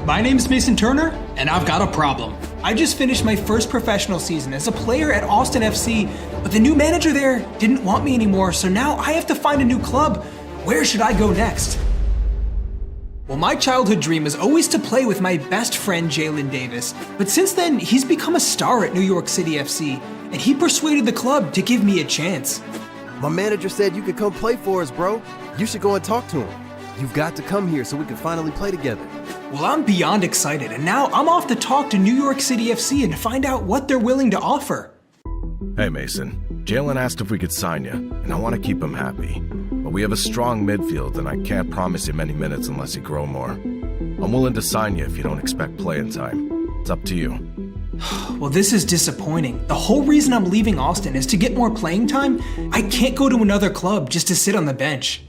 My name's Mason Turner, and I've got a problem. I just finished my first professional season as a player at Austin FC, but the new manager there didn't want me anymore, so now I have to find a new club. Where should I go next? Well, my childhood dream was always to play with my best friend Jalen Davis, but since then, he's become a star at New York City FC, and he persuaded the club to give me a chance. My manager said you could come play for us, bro. You should go and talk to him. You've got to come here so we can finally play together. Well, I'm beyond excited, and now I'm off to talk to New York City FC and find out what they're willing to offer. Hey Mason, Jalen asked if we could sign you, and I want to keep him happy. But we have a strong midfield, and I can't promise you many minutes unless you grow more. I'm willing to sign you if you don't expect playing time. It's up to you. Well, this is disappointing. The whole reason I'm leaving Austin is to get more playing time. I can't go to another club just to sit on the bench.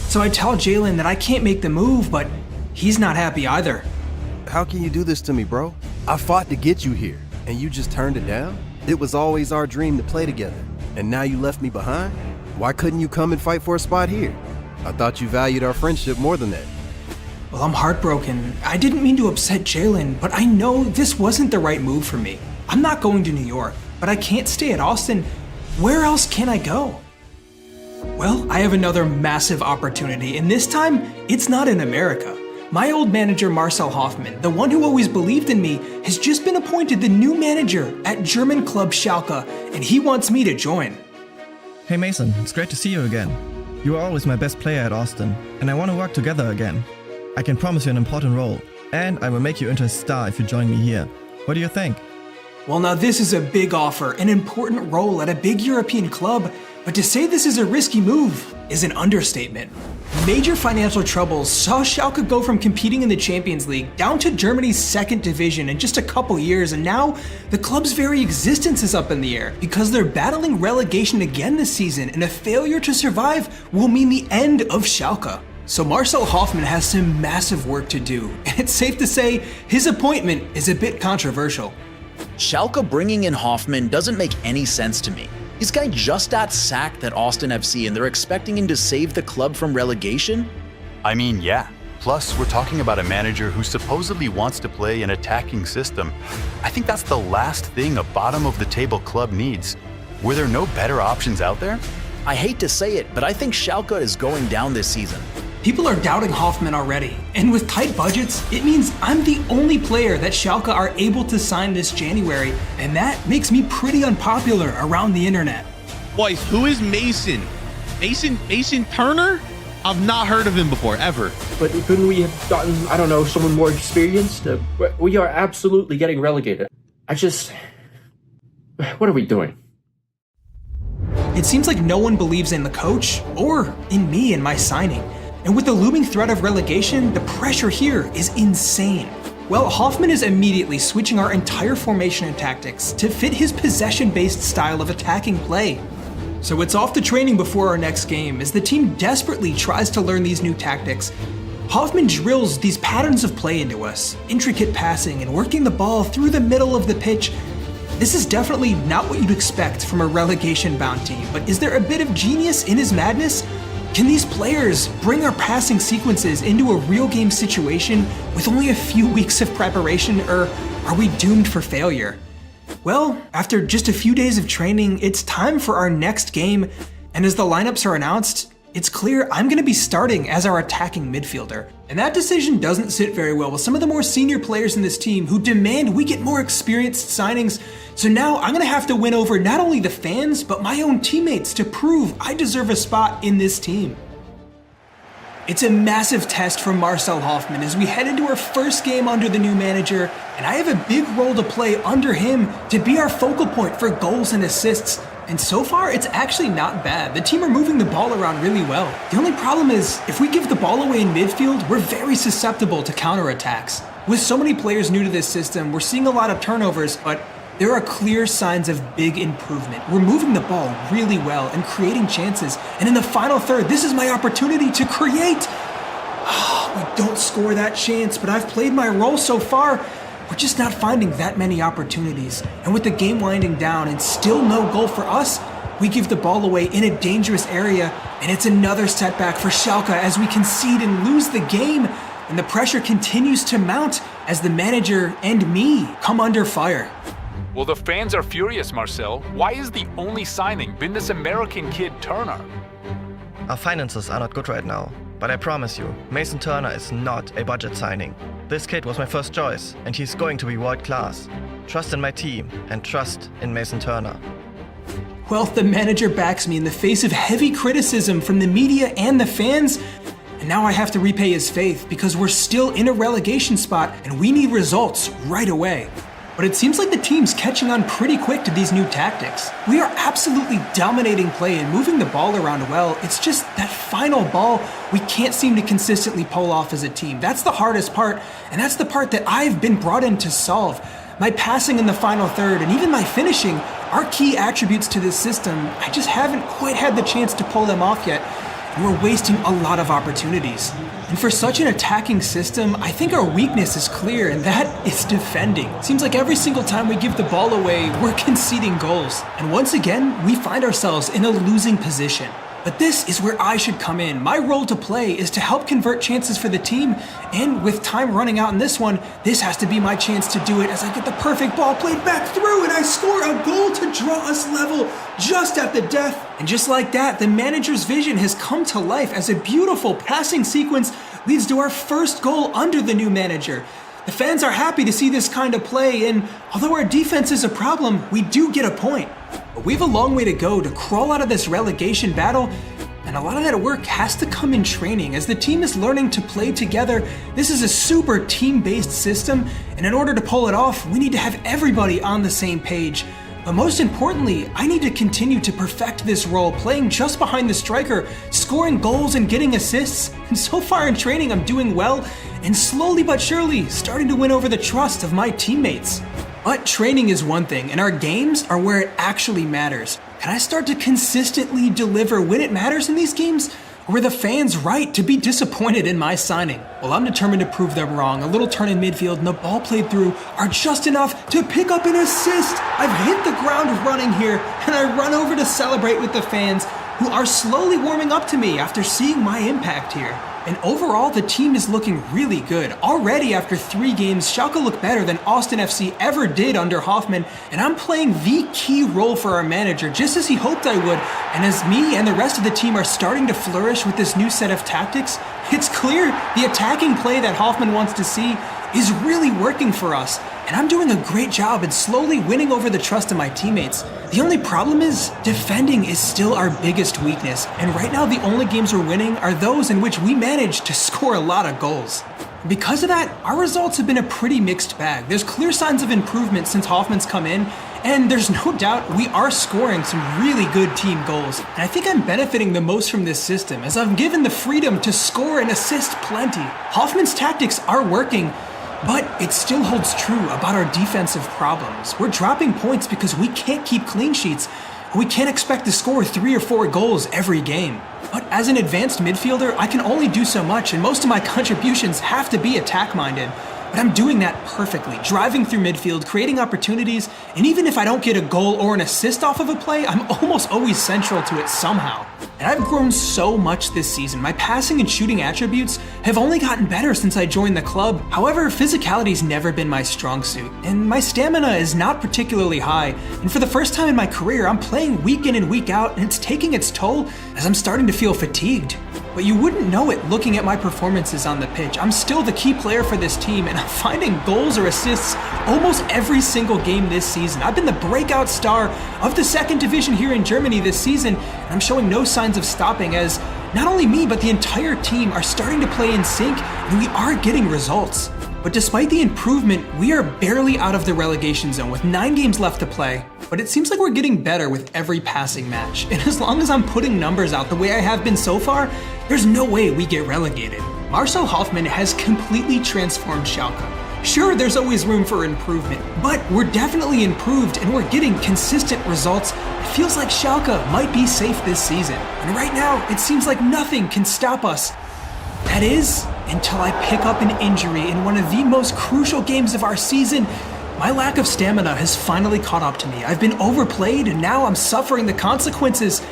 So I tell Jalen that I can't make the move, but he's not happy either. How can you do this to me, bro? I fought to get you here, and you just turned it down? It was always our dream to play together, and now you left me behind? Why couldn't you come and fight for a spot here? I thought you valued our friendship more than that. Well, I'm heartbroken. I didn't mean to upset Jalen, but I know this wasn't the right move for me. I'm not going to New York, but I can't stay at Austin. Where else can I go? Well, I have another massive opportunity, and this time, it's not in America. My old manager Marcel Hoffmann, the one who always believed in me, has just been appointed the new manager at German club Schalke, and he wants me to join. Hey Mason, it's great to see you again. You were always my best player at Austin, and I want to work together again. I can promise you an important role, and I will make you into a star if you join me here. What do you think? Well, now this is a big offer, an important role at a big European club, but to say this is a risky move is an understatement. Major financial troubles saw Schalke go from competing in the Champions League down to Germany's second division in just a couple years, and now the club's very existence is up in the air because they're battling relegation again this season, and a failure to survive will mean the end of Schalke. So Marcel Hoffmann has some massive work to do, and it's safe to say his appointment is a bit controversial. Schalke bringing in Hoffmann doesn't make any sense to me. This guy just got sacked at Austin FC and they're expecting him to save the club from relegation? I mean, yeah. Plus, we're talking about a manager who supposedly wants to play an attacking system. I think that's the last thing a bottom-of-the-table club needs. Were there no better options out there? I hate to say it, but I think Schalke is going down this season. People are doubting Hoffmann already, and with tight budgets, it means I'm the only player that Schalke are able to sign this January, and that makes me pretty unpopular around the internet. Boys, who is Mason? Mason Turner? I've not heard of him before, ever. But couldn't we have gotten, I don't know, someone more experienced? We are absolutely getting relegated. What are we doing? It seems like no one believes in the coach, or in me and my signing. And with the looming threat of relegation, the pressure here is insane. Well, Hoffmann is immediately switching our entire formation and tactics to fit his possession-based style of attacking play. So it's off to training before our next game as the team desperately tries to learn these new tactics. Hoffmann drills these patterns of play into us, intricate passing and working the ball through the middle of the pitch. This is definitely not what you'd expect from a relegation-bound team, but is there a bit of genius in his madness? Can these players bring our passing sequences into a real game situation with only a few weeks of preparation, or are we doomed for failure? Well, after just a few days of training, it's time for our next game, and as the lineups are announced, it's clear I'm going to be starting as our attacking midfielder. And that decision doesn't sit very well with some of the more senior players in this team who demand we get more experienced signings. So now I'm going to have to win over not only the fans, but my own teammates to prove I deserve a spot in this team. It's a massive test for Marcel Hoffmann as we head into our first game under the new manager, and I have a big role to play under him to be our focal point for goals and assists. And so far, it's actually not bad. The team are moving the ball around really well. The only problem is, if we give the ball away in midfield, we're very susceptible to counterattacks. With so many players new to this system, we're seeing a lot of turnovers, but there are clear signs of big improvement. We're moving the ball really well and creating chances. And in the final third, this is my opportunity to create. We don't score that chance, but I've played my role so far. We're just not finding that many opportunities. And with the game winding down and still no goal for us, we give the ball away in a dangerous area, and it's another setback for Schalke as we concede and lose the game. and the pressure continues to mount as the manager and me come under fire. Well, the fans are furious, Marcel. Why is the only signing been this American kid, Turner? Our finances are not good right now, but I promise you, Mason Turner is not a budget signing. This kid was my first choice, and he's going to be world class. Trust in my team, and trust in Mason Turner. Well, the manager backs me in the face of heavy criticism from the media and the fans, and now I have to repay his faith because we're still in a relegation spot and we need results right away. But it seems like the team's catching on pretty quick to these new tactics. We are absolutely dominating play and moving the ball around well. It's just that final ball we can't seem to consistently pull off as a team. That's the hardest part, and that's the part that I've been brought in to solve. My passing in the final third and even my finishing are key attributes to this system. I just haven't quite had the chance to pull them off yet, and we're wasting a lot of opportunities. And for such an attacking system, I think our weakness is clear, and that is defending. Seems like every single time we give the ball away, we're conceding goals. And once again, we find ourselves in a losing position. But this is where I should come in. My role to play is to help convert chances for the team, and with time running out in this one, this has to be my chance to do it as I get the perfect ball played back through and I score a goal to draw us level just at the death. And just like that, the manager's vision has come to life as a beautiful passing sequence leads to our first goal under the new manager. The fans are happy to see this kind of play, and although our defense is a problem, we do get a point. But we have a long way to go to crawl out of this relegation battle, and a lot of that work has to come in training as the team is learning to play together. This is a super team-based system, and in order to pull it off, we need to have everybody on the same page. But most importantly, I need to continue to perfect this role, playing just behind the striker, scoring goals and getting assists. And so far in training, I'm doing well, and slowly but surely starting to win over the trust of my teammates. But training is one thing, and our games are where it actually matters. Can I start to consistently deliver when it matters in these games? Or were the fans right to be disappointed in my signing? Well, I'm determined to prove them wrong. A little turn in midfield and the ball played through are just enough to pick up an assist. I've hit the ground running here, and I run over to celebrate with the fans, who are slowly warming up to me after seeing my impact here. And overall, the team is looking really good. Already after 3 games, Schalke look better than Austin FC ever did under Hoffmann, and I'm playing the key role for our manager, just as he hoped I would. And as me and the rest of the team are starting to flourish with this new set of tactics, it's clear the attacking play that Hoffmann wants to see is really working for us. And I'm doing a great job in slowly winning over the trust of my teammates. The only problem is, defending is still our biggest weakness, and right now the only games we're winning are those in which we manage to score a lot of goals. Because of that, our results have been a pretty mixed bag. There's clear signs of improvement since Hoffmann's come in, and there's no doubt we are scoring some really good team goals. And I think I'm benefiting the most from this system, as I'm given the freedom to score and assist plenty. Hoffmann's tactics are working, but it still holds true about our defensive problems. We're dropping points because we can't keep clean sheets. We can't expect to score 3 or 4 goals every game. But as an advanced midfielder, I can only do so much, and most of my contributions have to be attack-minded. But I'm doing that perfectly, driving through midfield, creating opportunities, and even if I don't get a goal or an assist off of a play, I'm almost always central to it somehow. And I've grown so much this season. My passing and shooting attributes have only gotten better since I joined the club. However, physicality's never been my strong suit, and my stamina is not particularly high. And for the first time in my career, I'm playing week in and week out, and it's taking its toll as I'm starting to feel fatigued. But you wouldn't know it looking at my performances on the pitch. I'm still the key player for this team, and I'm finding goals or assists almost every single game this season. I've been the breakout star of the 2nd division here in Germany this season, and I'm showing no signs of stopping as not only me, but the entire team are starting to play in sync, and we are getting results. But despite the improvement, we are barely out of the relegation zone with 9 games left to play. But it seems like we're getting better with every passing match. And as long as I'm putting numbers out the way I have been so far, there's no way we get relegated. Marcel Hoffmann has completely transformed Schalke. Sure, there's always room for improvement, but we're definitely improved and we're getting consistent results. It feels like Schalke might be safe this season. And right now, it seems like nothing can stop us. That is, until I pick up an injury in one of the most crucial games of our season. My lack of stamina has finally caught up to me. I've been overplayed and now I'm suffering the consequences.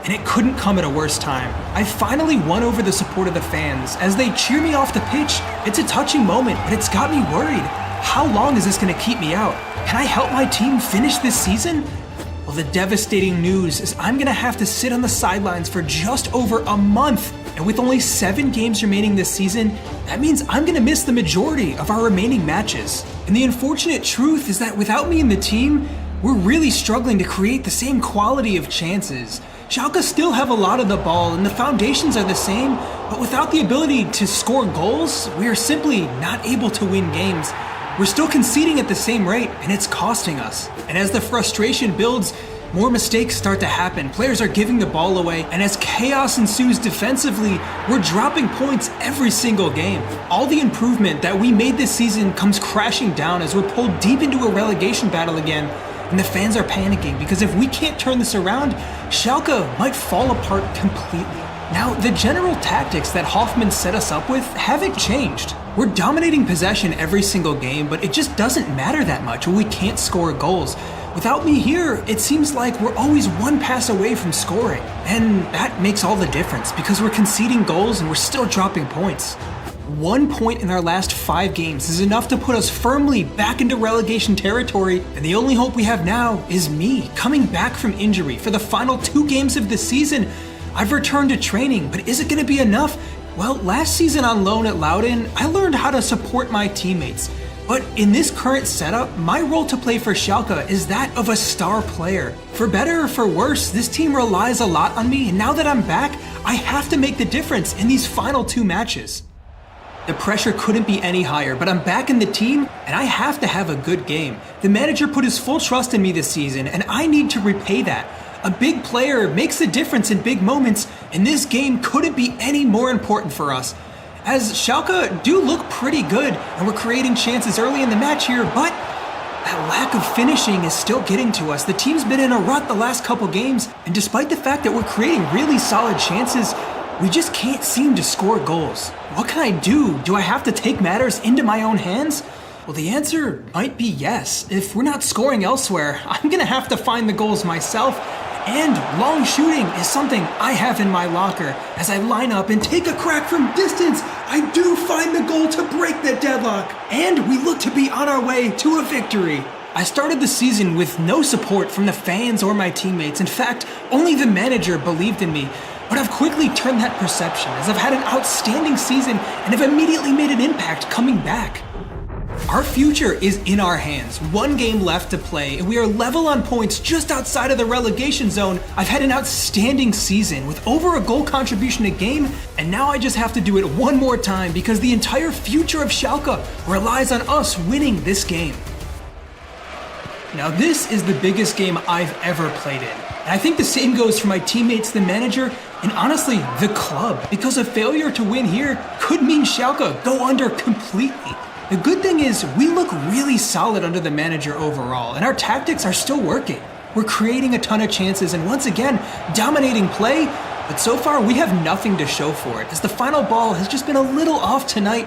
and it couldn't come at a worse time. I finally won over the support of the fans. As they cheer me off the pitch, it's a touching moment, but it's got me worried. How long is this going to keep me out? Can I help my team finish this season? Well, the devastating news is I'm going to have to sit on the sidelines for just over a month. And with only 7 games remaining this season, that means I'm going to miss the majority of our remaining matches. And the unfortunate truth is that without me in the team, we're really struggling to create the same quality of chances. Schalke still have a lot of the ball and the foundations are the same, but without the ability to score goals, we are simply not able to win games. We're still conceding at the same rate, and it's costing us. And as the frustration builds, more mistakes start to happen. Players are giving the ball away, and as chaos ensues defensively, we're dropping points every single game. All the improvement that we made this season comes crashing down as we're pulled deep into a relegation battle again, and the fans are panicking because if we can't turn this around, Schalke might fall apart completely. Now, the general tactics that Hoffman set us up with haven't changed. We're dominating possession every single game, but it just doesn't matter that much when we can't score goals. Without me here, it seems like we're always one pass away from scoring. And that makes all the difference because we're conceding goals and we're still dropping points. 1 point in our last 5 games is enough to put us firmly back into relegation territory, and the only hope we have now is me coming back from injury for the final 2 games of the season. I've returned to training, but is it going to be enough? Well, last season on loan at Loudoun, I learned how to support my teammates. But in this current setup, my role to play for Schalke is that of a star player. For better or for worse, this team relies a lot on me, and now that I'm back, I have to make the difference in these final 2 matches. The pressure couldn't be any higher, but I'm back in the team, and I have to have a good game. The manager put his full trust in me this season, and I need to repay that. A big player makes a difference in big moments, and this game couldn't be any more important for us. As Schalke do look pretty good, and we're creating chances early in the match here, but that lack of finishing is still getting to us. The team's been in a rut the last couple games, and despite the fact that we're creating really solid chances, we just can't seem to score goals. What can I do? Do I have to take matters into my own hands? Well, the answer might be yes. If we're not scoring elsewhere, I'm gonna have to find the goals myself. And long shooting is something I have in my locker. As I line up and take a crack from distance, I do find the goal to break the deadlock. And we look to be on our way to a victory. I started the season with no support from the fans or my teammates. In fact, only the manager believed in me. But I've quickly turned that perception as I've had an outstanding season and have immediately made an impact coming back. Our future is in our hands. 1 game left to play, and we are level on points just outside of the relegation zone. I've had an outstanding season with over a goal contribution a game, and now I just have to do it one more time because the entire future of Schalke relies on us winning this game. Now, this is the biggest game I've ever played in. And I think the same goes for my teammates, the manager, and honestly, the club, because a failure to win here could mean Schalke go under completely. The good thing is we look really solid under the manager overall, and our tactics are still working. We're creating a ton of chances and once again, dominating play, but so far we have nothing to show for it, as the final ball has just been a little off tonight.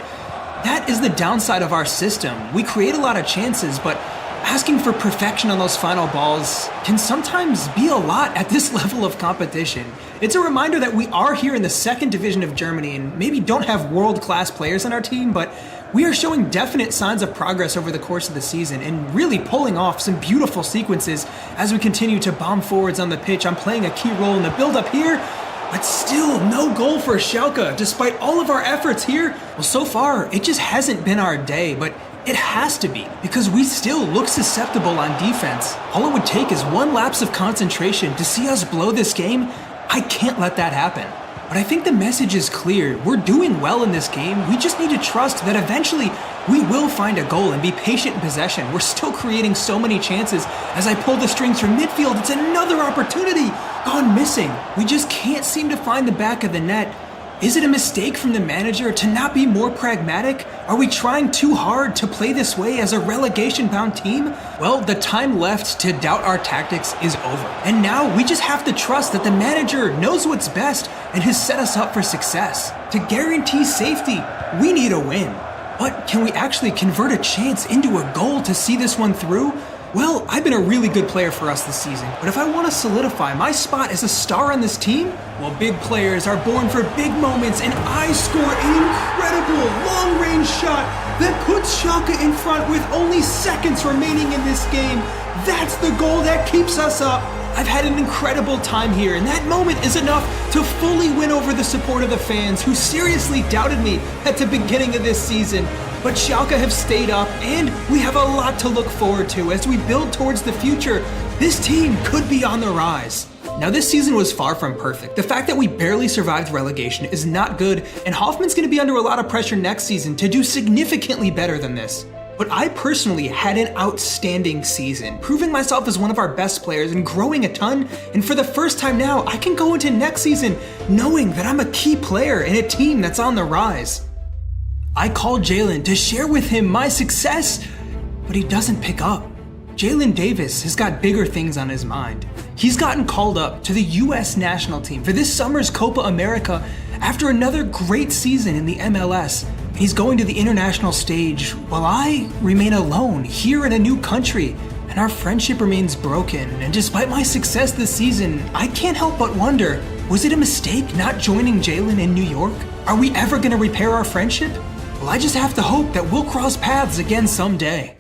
That is the downside of our system. We create a lot of chances, but asking for perfection on those final balls can sometimes be a lot at this level of competition. It's a reminder that we are here in the 2nd division of Germany and maybe don't have world-class players on our team, but we are showing definite signs of progress over the course of the season and really pulling off some beautiful sequences as we continue to bomb forwards on the pitch. I'm playing a key role in the build-up here, but still no goal for Schalke despite all of our efforts here. Well, so far, it just hasn't been our day, but it has to be, because we still look susceptible on defense. All it would take is 1 lapse of concentration to see us blow this game. I can't let that happen. But I think the message is clear. We're doing well in this game. We just need to trust that eventually we will find a goal and be patient in possession. We're still creating so many chances. As I pull the strings from midfield, it's another opportunity gone missing. We just can't seem to find the back of the net. Is it a mistake from the manager to not be more pragmatic? Are we trying too hard to play this way as a relegation-bound team? Well, the time left to doubt our tactics is over. And now we just have to trust that the manager knows what's best and has set us up for success. To guarantee safety, we need a win. But can we actually convert a chance into a goal to see this one through? Well, I've been a really good player for us this season, but if I want to solidify my spot as a star on this team, well, big players are born for big moments, and I score an incredible long-range shot that puts Schalke in front with only seconds remaining in this game. That's the goal that keeps us up. I've had an incredible time here, and that moment is enough to fully win over the support of the fans who seriously doubted me at the beginning of this season. But Schalke have stayed up, and we have a lot to look forward to as we build towards the future. This team could be on the rise. Now, this season was far from perfect. The fact that we barely survived relegation is not good, and Hoffman's going to be under a lot of pressure next season to do significantly better than this. But I personally had an outstanding season, proving myself as one of our best players and growing a ton, and for the first time now, I can go into next season knowing that I'm a key player in a team that's on the rise. I called Jalen to share with him my success, but he doesn't pick up. Jalen Davis has got bigger things on his mind. He's gotten called up to the US national team for this summer's Copa America after another great season in the MLS. He's going to the international stage while I remain alone here in a new country, and our friendship remains broken. And despite my success this season, I can't help but wonder, was it a mistake not joining Jalen in New York? Are we ever going to repair our friendship? Well, I just have to hope that we'll cross paths again someday.